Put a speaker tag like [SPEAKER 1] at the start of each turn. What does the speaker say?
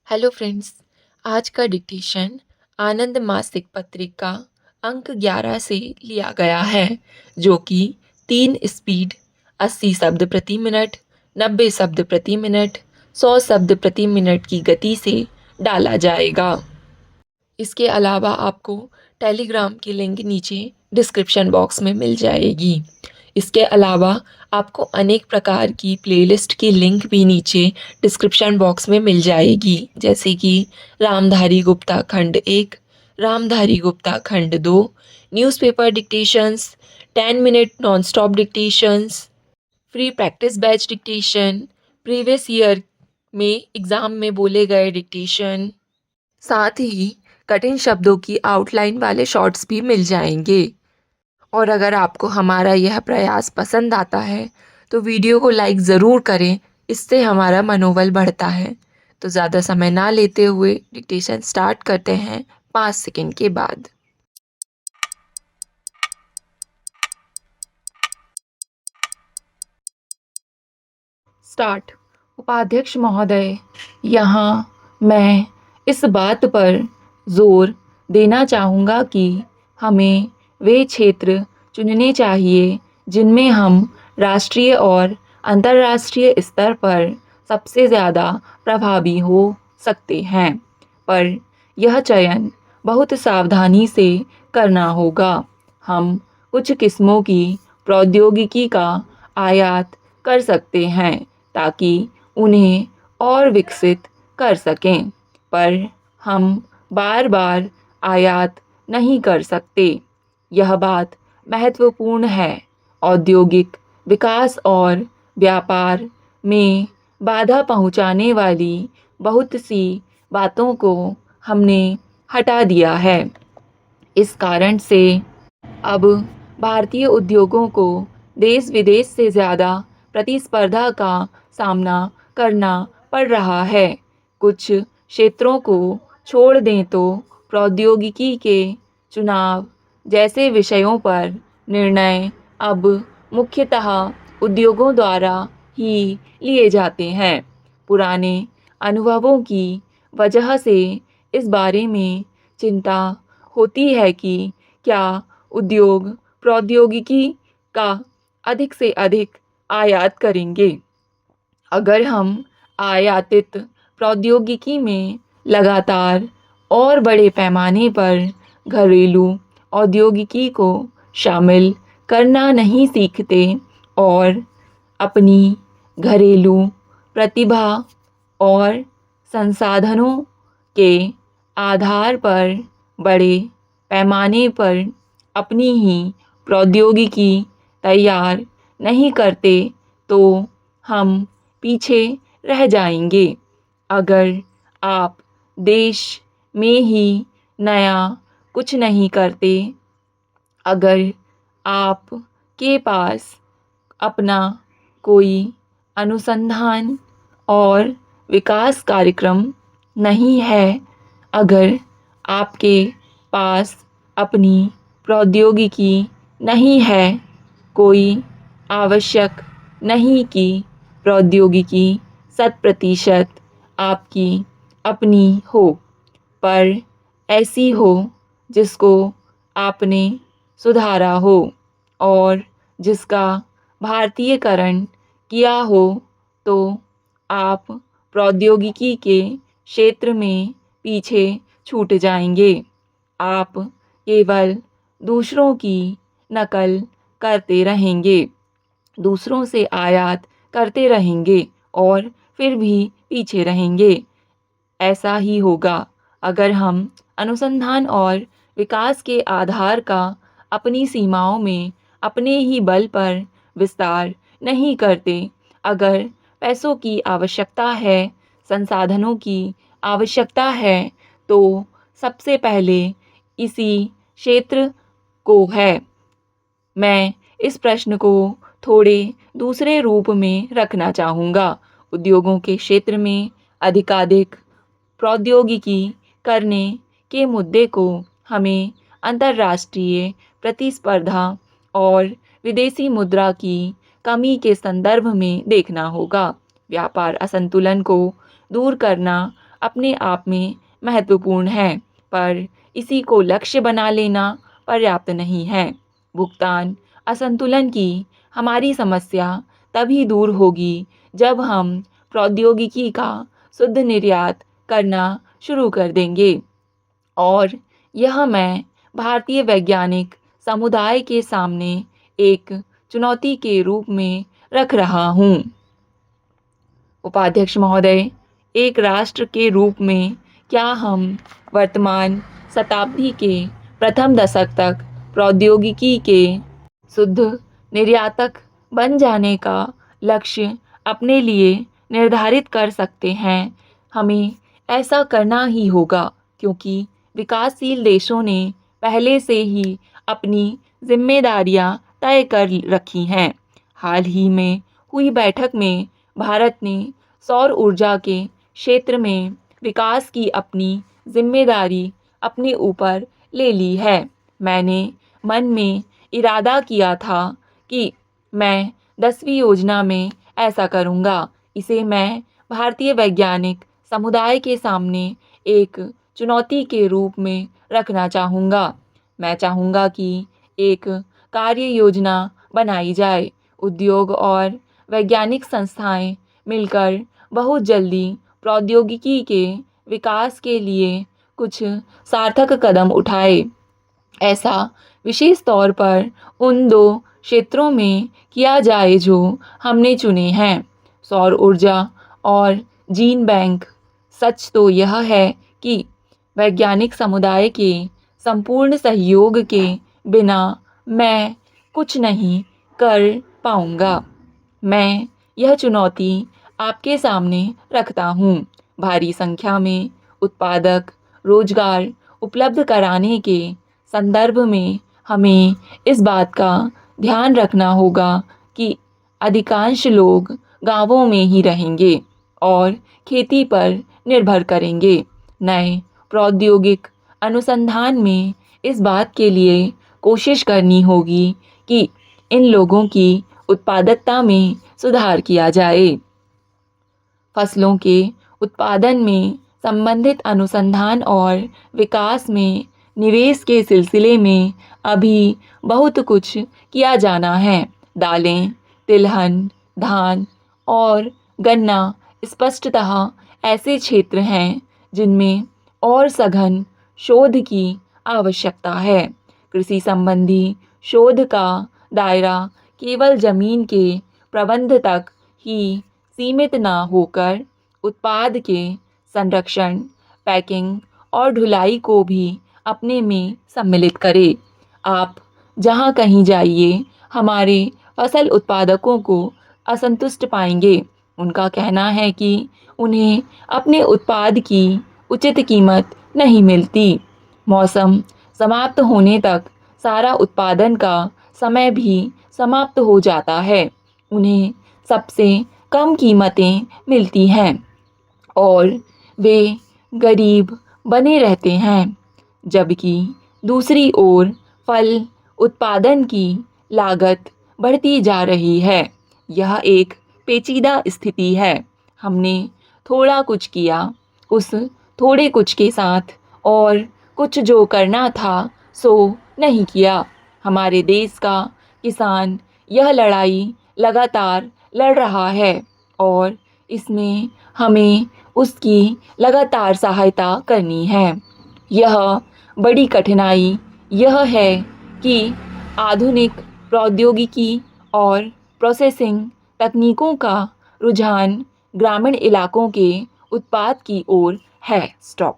[SPEAKER 1] Hello friends. आज का dictation आनंद मासिक पत्रिका अंक 11 से लिया गया है, जो कि 3 स्पीड 80 शब्द प्रति मिनट, 90 शब्द प्रति मिनट, 100 शब्द प्रति मिनट की गति से डाला जाएगा। इसके अलावा आपको टेलीग्राम की लिंक नीचे डिस्क्रिप्शन बॉक्स में मिल जाएगी। इसके अलावा आपको अनेक प्रकार की प्लेलिस्ट की लिंक भी नीचे डिस्क्रिप्शन बॉक्स में मिल जाएगी, जैसे कि रामधारी गुप्ता खंड 1, रामधारी गुप्ता खंड 2, newspaper dictations, 10 minute non stop dictations, free practice batch dictation, previous year में एग्ज़ाम में बोले गए डिक्टेशन, साथ ही कठिन शब्दों की आउटलाइन वाले शॉर्ट्स भी मिल जाएंगे। और अगर आपको हमारा यह प्रयास पसंद आता है तो वीडियो को लाइक ज़रूर करें, इससे हमारा मनोबल बढ़ता है। तो ज़्यादा समय ना लेते हुए डिक्टेशन स्टार्ट करते हैं 5 सेकंड के बाद। स्टार्ट। उपाध्यक्ष महोदय, यहाँ मैं इस बात पर जोर देना चाहूँगा कि हमें वे क्षेत्र चुनने चाहिए जिनमें हम राष्ट्रीय और अंतर्राष्ट्रीय स्तर पर सबसे ज़्यादा प्रभावी हो सकते हैं, पर यह चयन बहुत सावधानी से करना होगा। हम कुछ किस्मों की प्रौद्योगिकी का आयात कर सकते हैं ताकि उन्हें और विकसित कर सकें, पर हम बार बार आयात नहीं कर सकते। यह बात महत्वपूर्ण है। औद्योगिक विकास और व्यापार में बाधा पहुंचाने वाली बहुत सी बातों को हमने हटा दिया है। इस कारण से अब भारतीय उद्योगों को देश विदेश से ज़्यादा प्रतिस्पर्धा का सामना करना पड़ रहा है। कुछ क्षेत्रों को छोड़ दें तो प्रौद्योगिकी के चुनाव जैसे विषयों पर निर्णय अब मुख्यतः उद्योगों द्वारा ही लिए जाते हैं। पुराने अनुभवों की वजह से इस बारे में चिंता होती है कि क्या उद्योग प्रौद्योगिकी का अधिक से अधिक आयात करेंगे। अगर हम आयातित प्रौद्योगिकी में लगातार और बड़े पैमाने पर घरेलू औद्योगिकी को शामिल करना नहीं सीखते और अपनी घरेलू प्रतिभा और संसाधनों के आधार पर बड़े पैमाने पर अपनी ही प्रौद्योगिकी तैयार नहीं करते तो हम पीछे रह जाएंगे। अगर आप देश में ही नया कुछ नहीं करते, अगर आप के पास अपना कोई अनुसंधान और विकास कार्यक्रम नहीं है, अगर आपके पास अपनी प्रौद्योगिकी नहीं है, कोई आवश्यक नहीं कि प्रौद्योगिकी 100% आपकी अपनी हो, पर ऐसी हो जिसको आपने सुधारा हो और जिसका भारतीयकरण किया हो, तो आप प्रौद्योगिकी के क्षेत्र में पीछे छूट जाएंगे। आप केवल दूसरों की नकल करते रहेंगे, दूसरों से आयात करते रहेंगे और फिर भी पीछे रहेंगे। ऐसा ही होगा अगर हम अनुसंधान और विकास के आधार का अपनी सीमाओं में अपने ही बल पर विस्तार नहीं करते। अगर पैसों की आवश्यकता है, संसाधनों की आवश्यकता है, तो सबसे पहले इसी क्षेत्र को है। मैं इस प्रश्न को थोड़े दूसरे रूप में रखना चाहूँगा। उद्योगों के क्षेत्र में अधिकाधिक प्रौद्योगिकी करने के मुद्दे को हमें अंतर्राष्ट्रीय प्रतिस्पर्धा और विदेशी मुद्रा की कमी के संदर्भ में देखना होगा। व्यापार असंतुलन को दूर करना अपने आप में महत्वपूर्ण है, पर इसी को लक्ष्य बना लेना पर्याप्त नहीं है। भुगतान असंतुलन की हमारी समस्या तभी दूर होगी जब हम प्रौद्योगिकी का शुद्ध निर्यात करना शुरू कर देंगे। और यह मैं भारतीय वैज्ञानिक समुदाय के सामने एक चुनौती के रूप में रख रहा हूँ। उपाध्यक्ष महोदय, एक राष्ट्र के रूप में क्या हम वर्तमान शताब्दी के प्रथम दशक तक प्रौद्योगिकी के शुद्ध निर्यातक बन जाने का लक्ष्य अपने लिए निर्धारित कर सकते हैं? हमें ऐसा करना ही होगा, क्योंकि विकासशील देशों ने पहले से ही अपनी जिम्मेदारियां तय कर रखी हैं। हाल ही में हुई बैठक में भारत ने सौर ऊर्जा के क्षेत्र में विकास की अपनी जिम्मेदारी अपने ऊपर ले ली है। मैंने मन में इरादा किया था कि मैं 10वीं योजना में ऐसा करूँगा। इसे मैं भारतीय वैज्ञानिक समुदाय के सामने एक चुनौती के रूप में रखना चाहूँगा। मैं चाहूँगा कि एक कार्य योजना बनाई जाए। उद्योग और वैज्ञानिक संस्थाएं मिलकर बहुत जल्दी प्रौद्योगिकी के विकास के लिए कुछ सार्थक कदम उठाए। ऐसा विशेष तौर पर उन 2 क्षेत्रों में किया जाए जो हमने चुने हैं, सौर ऊर्जा और जीन बैंक। सच तो यह है कि वैज्ञानिक समुदाय के संपूर्ण सहयोग के बिना मैं कुछ नहीं कर पाऊँगा। मैं यह चुनौती आपके सामने रखता हूँ। भारी संख्या में उत्पादक रोजगार उपलब्ध कराने के संदर्भ में हमें इस बात का ध्यान रखना होगा कि अधिकांश लोग गांवों में ही रहेंगे और खेती पर निर्भर करेंगे। नए प्रौद्योगिक अनुसंधान में इस बात के लिए कोशिश करनी होगी कि इन लोगों की उत्पादकता में सुधार किया जाए। फसलों के उत्पादन में संबंधित अनुसंधान और विकास में निवेश के सिलसिले में अभी बहुत कुछ किया जाना है। दालें, तिलहन, धान और गन्ना स्पष्टतः ऐसे क्षेत्र हैं जिनमें और सघन शोध की आवश्यकता है। कृषि संबंधी शोध का दायरा केवल जमीन के प्रबंध तक ही सीमित न होकर उत्पाद के संरक्षण, पैकिंग और ढुलाई को भी अपने में सम्मिलित करे। आप जहाँ कहीं जाइए, हमारे फसल उत्पादकों को असंतुष्ट पाएंगे। उनका कहना है कि उन्हें अपने उत्पाद की उचित कीमत नहीं मिलती। मौसम समाप्त होने तक सारा उत्पादन का समय भी समाप्त हो जाता है। उन्हें सबसे कम कीमतें मिलती हैं और वे गरीब बने रहते हैं, जबकि दूसरी ओर फल उत्पादन की लागत बढ़ती जा रही है। यह एक पेचीदा स्थिति है। हमने थोड़ा कुछ किया, उस थोड़े कुछ के साथ और कुछ जो करना था सो नहीं किया। हमारे देश का किसान यह लड़ाई लगातार लड़ रहा है और इसमें हमें उसकी लगातार सहायता करनी है। यह बड़ी कठिनाई यह है कि आधुनिक प्रौद्योगिकी और प्रोसेसिंग तकनीकों का रुझान ग्रामीण इलाकों के उत्पाद की ओर है। स्टॉप।